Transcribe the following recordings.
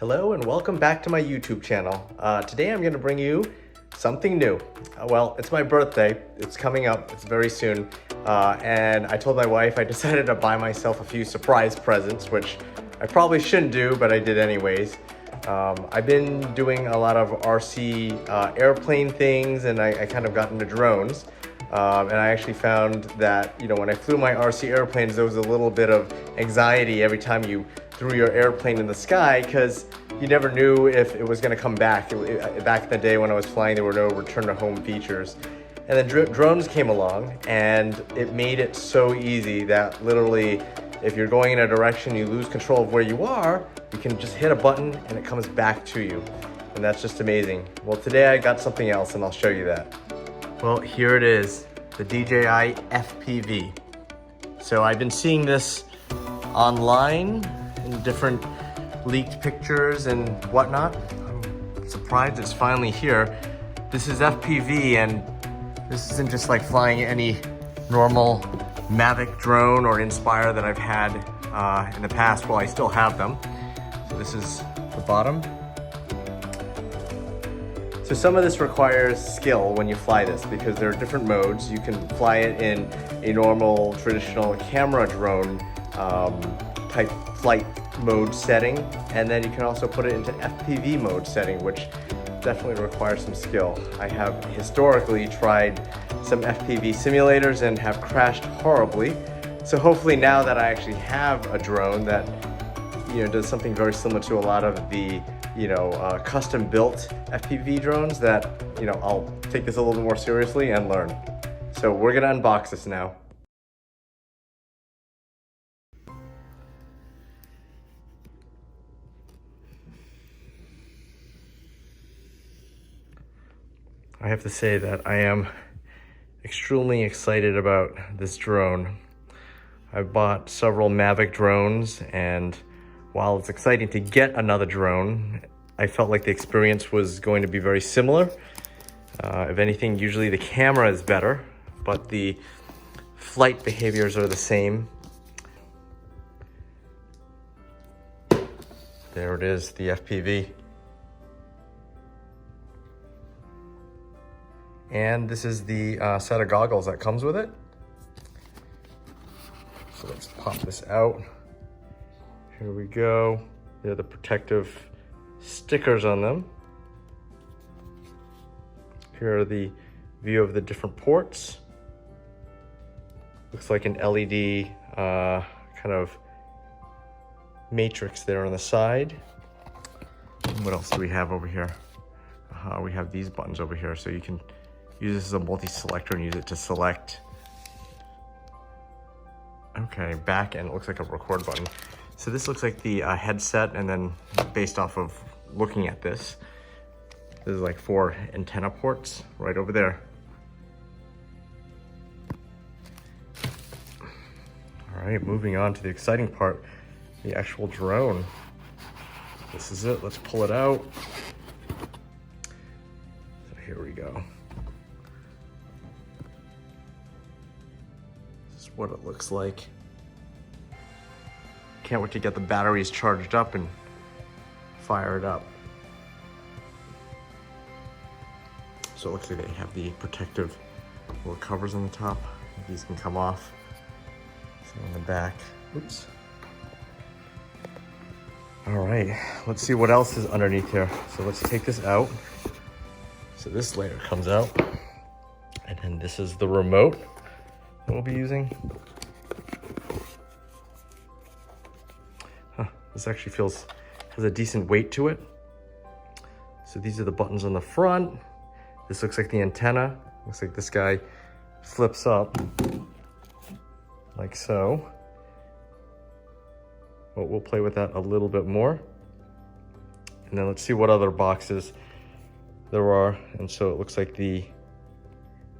Hello and welcome back to my YouTube channel. Today I'm going to bring you something new. Well, it's my birthday. It's coming up. It's very soon. And I told my wife I decided to buy myself a few surprise presents, which I probably shouldn't do, but I did anyways. I've been doing a lot of RC airplane things, and I kind of got into drones. And I actually found that, when I flew my RC airplanes, there was a little bit of anxiety every time you threw your airplane in the sky, because you never knew if it was going to come back. Back in the day when I was flying, there were no return to home features. And then drones came along, and it made it so easy that literally, if you're going in a direction, you lose control of where you are, you can just hit a button and it comes back to you. And that's just amazing. Well, today I got something else, and I'll show you that. Well, here it is, the DJI Fpv. So I've been seeing this online in different leaked pictures and whatnot. I'm surprised it's finally here. This is FPV, and this isn't just like flying any normal Mavic drone or Inspire that I've had in the past. Well, I still have them. So this is the bottom. So some of this requires skill when you fly this, because there are different modes. You can fly it in a normal traditional camera drone type flight mode setting, and then you can also put it into FPV mode setting, which definitely requires some skill. I have historically tried some FPV simulators and have crashed horribly. So hopefully now that I actually have a drone that does something very similar to a lot of the custom built FPV drones, that I'll take this a little bit more seriously and learn. So we're gonna unbox this now. I have to say that I am extremely excited about this drone. I've bought several Mavic drones, and while it's exciting to get another drone, I felt like the experience was going to be very similar. If anything, usually the camera is better, but the flight behaviors are the same. There it is, the FPV. And this is the set of goggles that comes with it. So let's pop this out. Here we go. They're the protective stickers on them. Here are the view of the different ports. Looks like an LED kind of matrix there on the side. And what else do we have over here? We have these buttons over here, so you can use this as a multi-selector and use it to select. Okay, back, and it looks like a record button. So this looks like the headset, and then based off of looking at this, there's like 4 antenna ports right over there. All right, moving on to the exciting part, the actual drone. This is it, let's pull it out. So here we go. This is what it looks like. Can't wait to get the batteries charged up and fire it up. So it looks like they have the protective little covers on the top. These can come off. So on the back, oops. All right, let's see what else is underneath here. So let's take this out. So this layer comes out, and then this is the remote that we'll be using. This actually has a decent weight to it. So these are the buttons on the front. This looks like the antenna. Looks like this guy flips up like so. But we'll play with that a little bit more. And then let's see what other boxes there are. And so it looks like the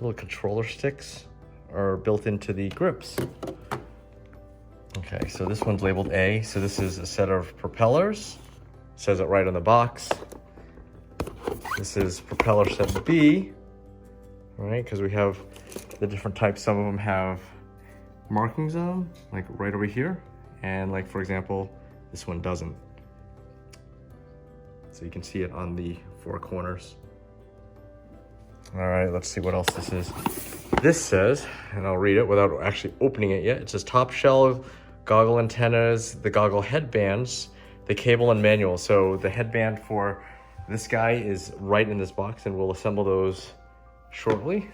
little controller sticks are built into the grips. Okay, so this one's labeled A. So this is a set of propellers. It says it right on the box. This is propeller set B, all right, because we have the different types. Some of them have markings on them, like right over here. And like, for example, this one doesn't. So you can see it on the 4 corners. All right, let's see what else this is. This says, and I'll read it without actually opening it yet. It says top shell, goggle antennas, the goggle headbands, the cable and manual. So the headband for this guy is right in this box, and we'll assemble those shortly.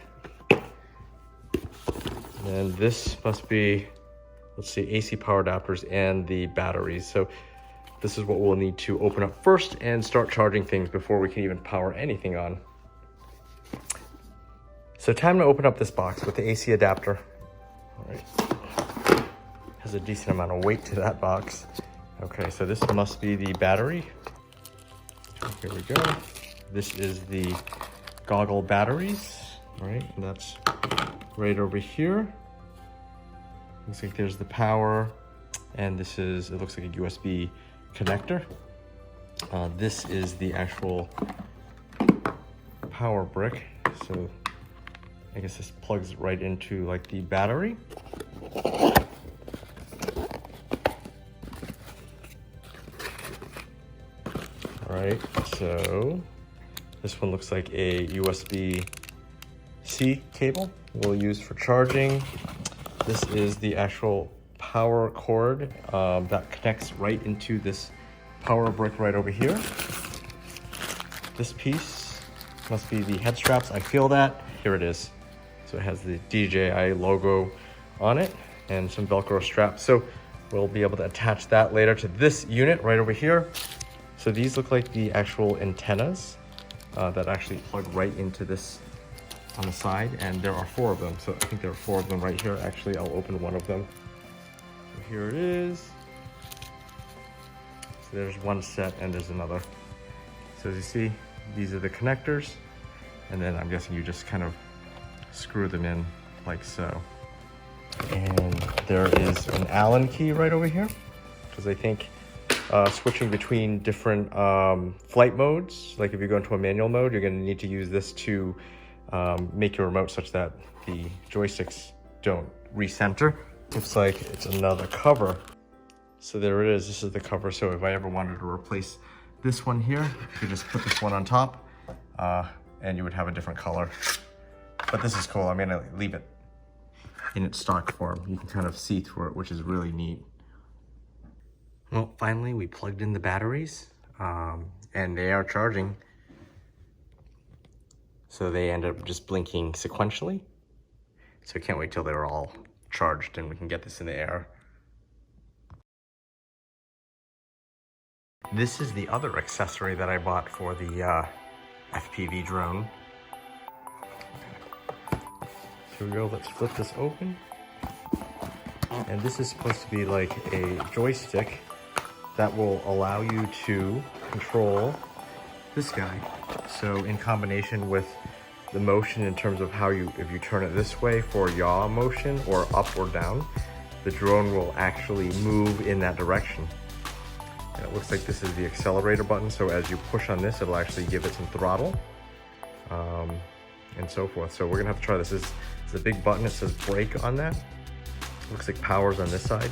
And this must be, let's see, AC power adapters and the batteries. So this is what we'll need to open up first and start charging things before we can even power anything on. So time to open up this box with the AC adapter. All right. Has a decent amount of weight to that box. Okay, so this must be the battery. Here we go. This is the goggle batteries. All right, and that's right over here. Looks like there's the power, and this is, it looks like a USB connector. This is the actual power brick. So I guess this plugs right into like the battery. All right, so this one looks like a USB-C cable we'll use for charging. This is the actual power cord that connects right into this power brick right over here. This piece must be the head straps. I feel that. Here it is. So it has the DJI logo on it and some Velcro straps. So we'll be able to attach that later to this unit right over here. So these look like the actual antennas that actually plug right into this on the side, and there are 4 of them. So I think there are 4 of them right here. Actually, I'll open one of them. So here it is. So there's one set and there's another. So as you see, these are the connectors, and then I'm guessing you just kind of screw them in like so. And there is an Allen key right over here, because I think switching between different flight modes, like if you go into a manual mode, you're going to need to use this to make your remote such that the joysticks don't recenter. Looks like it's another cover. So there it is. This is the cover. So if I ever wanted to replace this one here, you could just put this one on top and you would have a different color. But this is cool. I'm going to leave it in its stock form. You can kind of see through it, which is really neat. Well, finally we plugged in the batteries and they are charging. So they end up just blinking sequentially. So I can't wait till they're all charged and we can get this in the air. This is the other accessory that I bought for the FPV drone. Here we go, let's flip this open. And this is supposed to be like a joystick that will allow you to control this guy. So in combination with the motion in terms of how if you turn it this way for yaw motion or up or down, the drone will actually move in that direction. And it looks like this is the accelerator button. So as you push on this, it'll actually give it some throttle and so forth. So we're gonna have to try this. It's a big button. It says brake on that. Looks like power's on this side.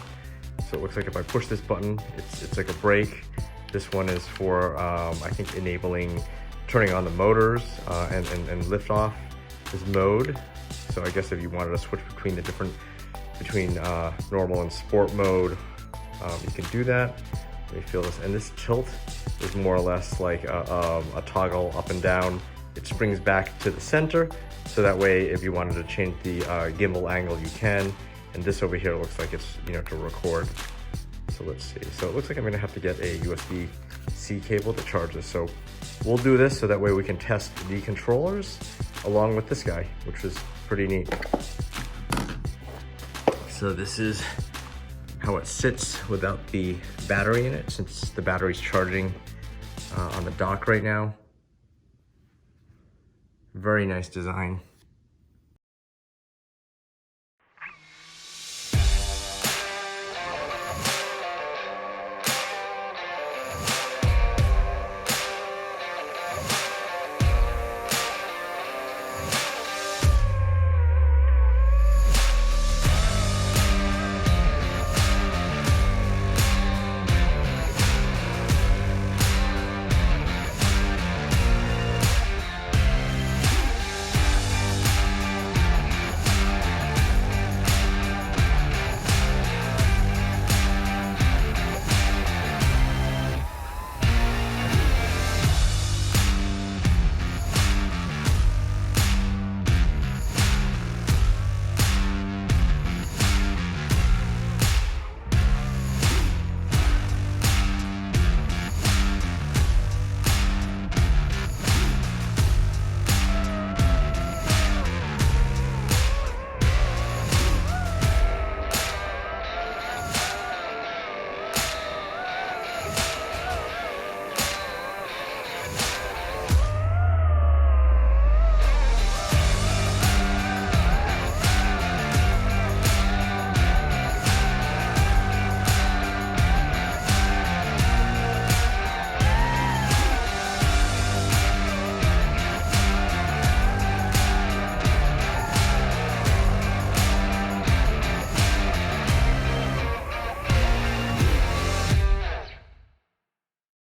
So it looks like if I push this button, it's like a brake. This one is for, I think, enabling turning on the motors and lift off this mode. So I guess if you wanted to switch between the between normal and sport mode, you can do that. Let me feel this. And this tilt is more or less like a toggle up and down. It springs back to the center. So that way, if you wanted to change the gimbal angle, you can. And this over here looks like it's, to record. So let's see. So it looks like I'm gonna have to get a USB-C cable to charge this. So we'll do this so that way we can test the controllers along with this guy, which is pretty neat. So this is how it sits without the battery in it, since the battery's charging on the dock right now. Very nice design.